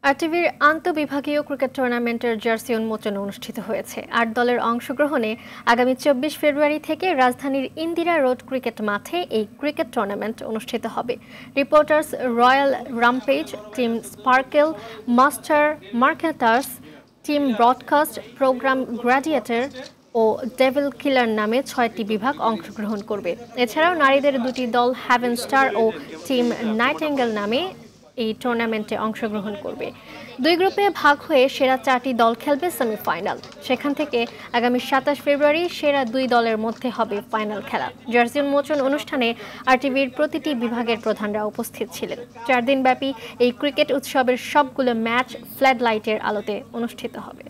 আরটিভির আন্তঃবিভাগীয় cricket টুর্নামেন্টের jersey উন্মোচন অনুষ্ঠিত হয়েছে। ৮ দলের অংশগ্রহণে আগামী ২৪ ফেব্রুয়ারি থেকে রাজধানীর ইন্দিরা রোড ক্রিকেট মাঠে এই ক্রিকেট টুর্নামেন্ট অনুষ্ঠিত হবে। Reporters royal rampage, team sparkle, master marketers, team broadcast, program gladiator ও ডেভিল কিলার নামে ৬টি বিভাগ অংশগ্রহণ করবে। এছাড়াও নারীদের দুটি দল হ্যাভেন স্টার ও টিম নাইটেঙ্গেল নামে এই টুর্নামেন্টে অংশগ্রহণ করবে। দুই গ্রুপে ভাগ হয়ে সেরা 4টি দল খেলবে সেমিফাইনাল। সেখান থেকে আগামী ২৭ ফেব্রুয়ারি সেরা 2 দলের মধ্যে হবে ফাইনাল খেলা। জার্সি উন্মোচন অনুষ্ঠানে আরটিভির প্রতিটি বিভাগের প্রধানরা উপস্থিত ছিলেন। 4 দিনব্যাপী এই ক্রিকেট উৎসবের সবগুলো ম্যাচ ফ্লাড লাইটের আলোতে অনুষ্ঠিত হবে।